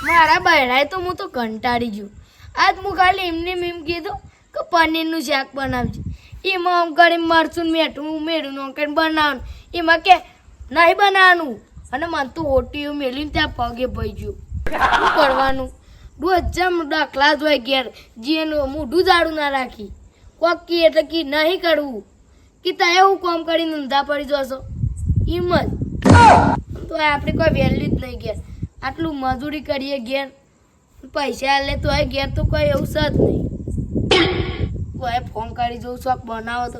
મારા બહેરાય તો હું તો કંટાળી ગયું. આજ હું ખાલી એમને એમ કીધું કે પનીરનું શાક બનાવજે. એમાં આમ કરી મરચું મેઠું ઉમેર્યું નોકરી બનાવવાનું. એમાં કે નહીં બનાવવાનું. અને મને તો ઓટીયું મેળીને ત્યાં પગે ભઈ ગયું. શું કરવાનું? રોજ જેમ દાખલા જ હોય ઘેર જીએનું મોઢું જાડું ના રાખી. કોક કી એટલે કી નહીં કરવું કે ત્યાં હું કામ કરીને ઊંધા પડી જશો. એમ જ તો આપણે કોઈ વેલ્યુ જ નહીં ઘેર. આટલું મજૂરી કરીએ ઘેર પૈસા લે તો ઘેર તો કોઈ એવું છે જ નહીં. કોઈ ફોન કરી જવું શોખ બનાવો તો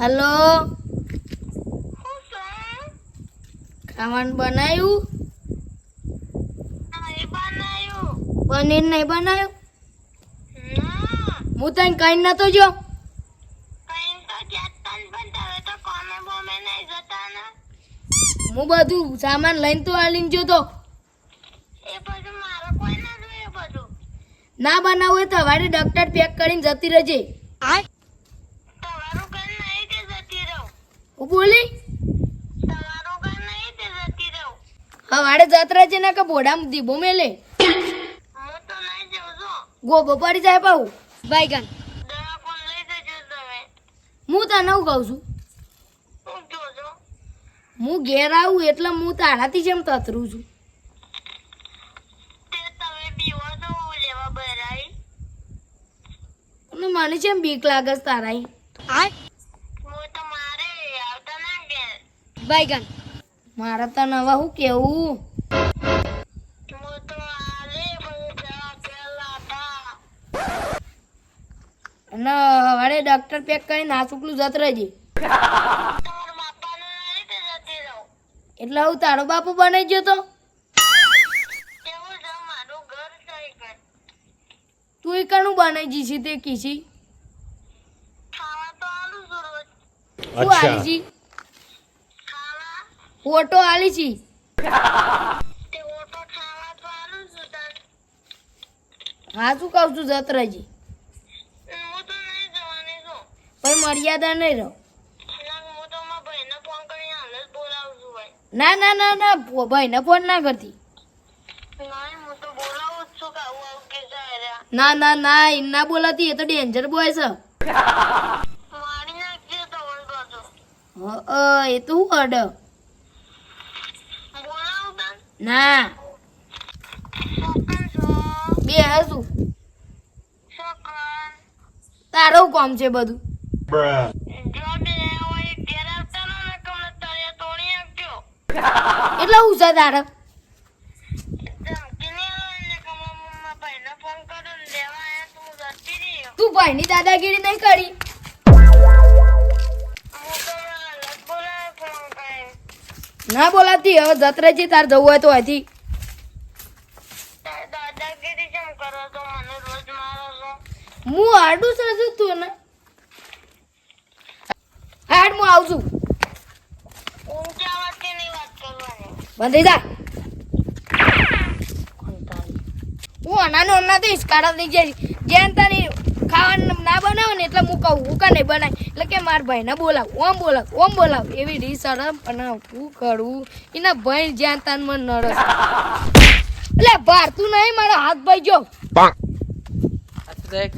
હેલો ખાવાનું બનાવ્યું? પનીર નહીં બનાવ્યું? હું તને કઈ નતો જો. હું બધું સામાન લઈને તો આલીને જો તો. ના બનાવું હોય તો હવારે ડોક્ટર પેક કરીને જતી રહેજે. હું બોલી હવારે જત રહેજે ને કે બોડામાં દીબો મેલે ગોબો પડી જાય પાઉ બાઈગન. હું તને કહું છું હું ઘેર આવું એટલે હું તારાથી જેમ તતરું છું. મને જેમ બીક લાગે છે તારા બાઈગન. મારા તને હવે શું કેવું? અને હવારે ડોક્ટર પેક કરીને આ ચૂકલું જત રહેજે. એટલે હું તારો બાપુ બનાવી ગયો તો તું એ કણું બનાવી જીશી તે કીશી શું આલી છી? ઓટો આલી છી. હા શું કહું છું જત રહેજે. ભાઈ મર્યાદા નહીં રહો. ના ના ના ના ભાઈને ફોન ના કરતી. ના ના ના એ ના બોલાતી. એ તો ડેન્જર બોય છે. એ તો હું અડ ના બે હશું તારું કામ છે બધું. એટલે હું છે તારે? તું ભાઈ ની દાદાગીરી નહીં કરી. ના બોલાતી. હવે જત રહેજે તાર જવું હોય તો અહીંથી. હું આડું સજુ તું ને હાડ હું આવું છું. બંધી જા. હું અનાનો હમણાં તો હિસકારા થઈ જાય. જેમ તારી ખાવાનું ના બનાવે ને એટલે હું કહું હું કા નહીં બનાય એટલે કે મારા ભાઈને બોલાવ ઓમ બોલાવ એવી રીત શરમ અને હું કરું એના ભાઈ જ્યાં તાન મને નરસ એટલે ભારતું નહીં મારો હાથ ભાઈ જો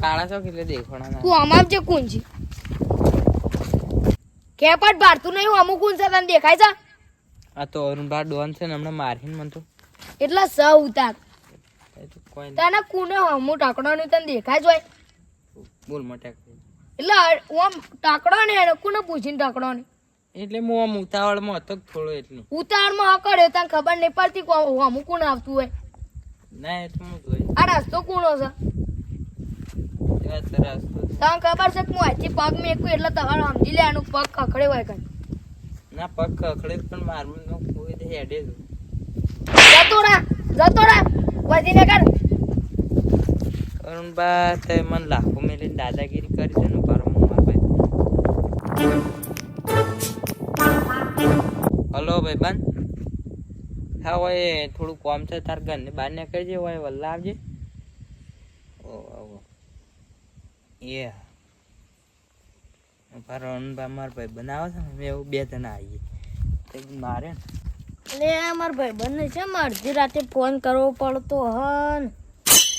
કાળા છો એટલે દેખોણા તું અમાર જે કોણ છે કેપટ ભારતું નહીં હું અમુક કોણ છે તને દેખાય છે? આ તો અરુણભાઈ ડોન છે ને હમણાં મારીને મન તો એટલે સ ઉતાર તને કુને હમું ટાકડોની તને દેખાય જ હોય. બોલ મટાક એટલે ઓમ ટાકડો ને એને કુને પૂછીને ટાકડો ને એટલે હું આમ ઉતાવળમાં હતો થોડો એટલે ઉતાવળમાં હકડ્યો તને ખબર નહીં પડતી હમું કોણ આવતું હોય. ના એટલે હું જોઈ આ રસ્તો કોનો છે તને ખબર છે કે હું અહીંથી પગ મેકું એટલે તમારે સમજી લે આનું પગ ખખડે હોય કઈ ના પગ ખખડે પણ મારું કોઈ દે હેડે જતો રા વધીને કર. અરુણભાઈ તે મને લાખો મેલીને દાદાગીરી કરી છે ને પરમ હલો ભાઈ બન હા હોય થોડું કોમ છે તાર ઘરને બહાર નીકળજે હોય વલ્લા આવજે ઓ એ મારા ભાઈ બનાવે છે ને અમે એવું 2 જણા આવીએ મારે એટલે મારા ભાઈ બંને છે અડધી રાતે ફોન કરવો પડતો હન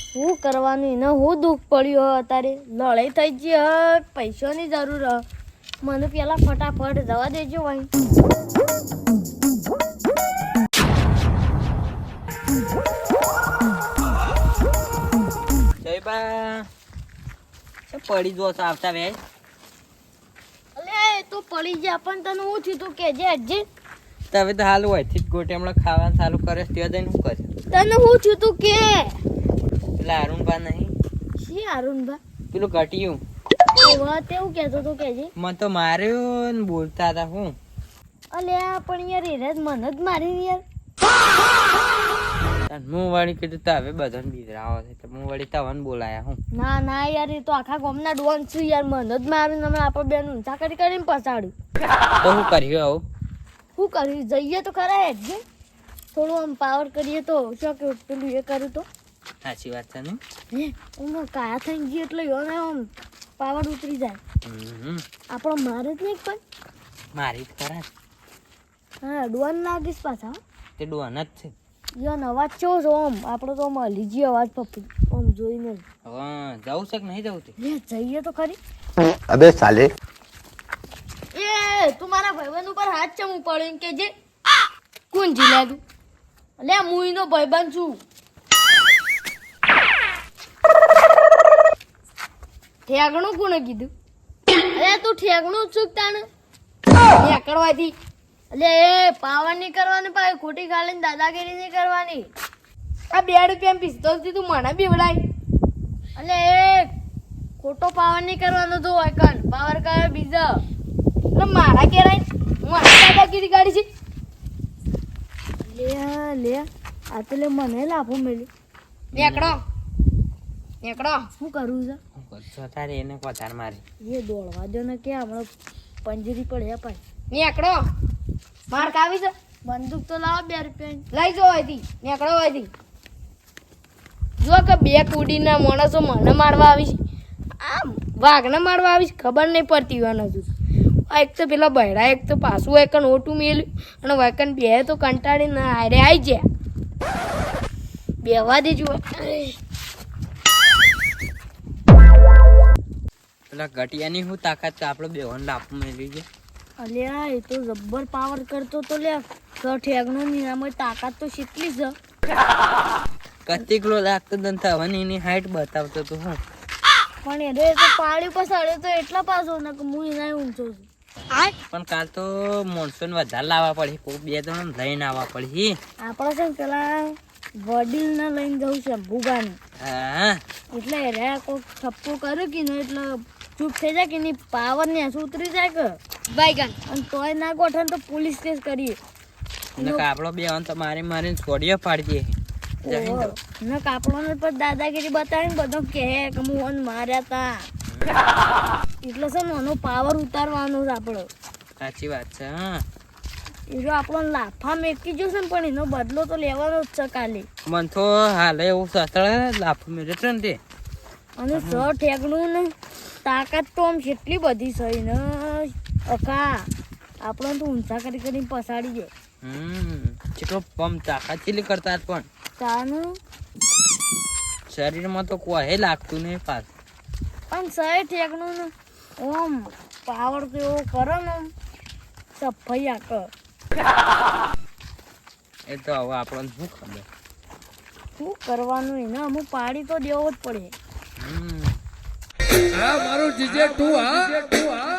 શું કરવાનું એને હું દુઃખ પડ્યું હ અત્યારે લડાઈ થઈ ગઈ હ પૈસાની જરૂર હ મને પેલા ફટાફટ જવા દેજો ભાઈ જયબા પડી જો આવતા વે અલે તો પડી જા પણ તને હું થયું તું કેજે અજે હવે તો હાલ હોય થી ગોટે હમણાં ખાવાનું ચાલુ કરે ત્યાં જઈને શું કરે તને હું થયું તું કે પેલા અરુણભા નહીં શી અરુણભા પેલું ઘટ્યું વાત એવું કહેતો તો કેજે મને તો માર્યો ને બોલતા હતા હું અલે પણ યાર એને જ મને જ મારી યાર હું વળી કીધું તો હવે બધાને બીજરાવો છે તો હું વળી તવન બોલાયા હું ના ના યાર એ તો આખા ગામના ડોન છું યાર મને જ મારીને અમે આપણે બેન ઊંચા કરીને પસાડ્યું તો હું કર્યું આવું શું કર્યું જઈએ તો ખરા હેડજે થોડું આમ પાવર કરીએ તો શું કે પેલું એ કર્યું તો સાચી વાત છે ને હે હું કાયા થઈ ગઈ એટલે યોને આમ પાવર ઉતરી જાય આપણો મારે જ નહીં પણ મારી જ ખરા હા ડોન લાગીશ પાછા તે ડોન જ છે યાર અવાજ કેવો છો આમ આપણો તો મળી ગયો અવાજ પપ્પી આમ જોઈને હવે જવું છે કે નહીં જવું તે જઈએ તો ખરી અબે સાલે એ તું મારા ભાઈબંધ ઉપર હાથ ચમ ઉપાડ્યો કે જે કોણ જીલ્યા તું અલે મુઈનો ભાઈબંધ છું ઠેગણું કોને કીધું અરે તું ઠેગણું ચૂક તાને ઠેકડવાથી અલે એ પાવર નહીં કરવાની પાછી ખોટી ખાલીને દાદાગીરી નહીં કરવાની આ 2 રૂપિયા પિસ્તોલથી તું મને બીવડાય અલે એ ખોટો પાવર નહીં કરવાનો તો હોય પાવર કરે બીજા એટલે મારા કેરાય હું આ દાદાગીરી કાઢી છે લે આ તો લે મને લાભો મળ્યો નેકડો શું કરવું છે તારે એને કોતાર મારી એ દોડવા દો ને કે હમણાં પંજરી પડ્યા પાછી નેકડો માર કાવી છે બંદૂક તો લાવો 2 રૂપિયા લઈ જો અહીંથી નેકડો અહીંથી જો કે 2 કુડીના માણસો મને મારવા આવી છે આમ વાઘને મારવા આવી છે ખબર નહીં પડતી હોય હજુ આ એક તો પેલા બહેડા એક તો પાછું એકન ઓટું મેલ્યું અને વાકન બે તો કંટાળીને હારે આવી ગયા બેવા દેજો પેલા ઘટિયાની શું તાકાત છે આપણે બેવાને લાભ મેળવી છે અલ્યા એ તો જબ્બર પાવર કરતો તો લે ઠેગનો નિરામય તાકાત તો કેટલી છે કતિકલો લાગતો દન થવાની એની હાઈટ બતાવતો તો હું પણ એ તો પાડ્યું પસાડ્યો તો એટલા પાછો ને કે હું એના ઊંચો છું પણ કાલ તો મોનસૂન વધારે લાવવા પડે કોક 2 જણ લઈને આવવા પડે આપણે છે ને પેલા વડીલને લઈને જવું છે ભૂગાને હા એટલે રે કોઈક થપ્પો કર્યો કે ને એટલે ચૂપ થઈ જાય કે નહીં પાવર ને ઉતરી જાય કે બાઈગન અને તોય ના ગોઠે તો પોલીસ કેસ કરીએ ને કાપડો બેવાન તો મારીને છોડીએ પાડી દે ને કાપડોને પર દાદાગીરી બતાવીને બધો કહે કે હું ઓન માર્યા તા એટલે છે ને એનો પાવર ઉતારવાનો છે આપણો સાચી વાત છે હા એ જો આપણો લાફા મેકી જશે ને પણ એનો બદલો તો લેવાનો જ છે કાલે મન તો હાલે એવું સતળે લાફ મેળે છે ને તે અને ઠેગણું ને તાકાત તો આમ કેટલી બધી છે ને અકા આપણને તો ઊંચા કરીને પસાડી જાય કેટલો પંપ તાકાત ચીલી કરતા પણ તાનું શરીરમાં તો કોઈ લાગતું નહીં પાસ પણ સહી ઠેકણું ને ઓમ પાવર તો એવો કરે ને સફાઈ આક એ તો હવે આપણને શું ખબર શું કરવાનું એને અમુક પાડી તો દેવો જ પડે મારું જીજે તું હા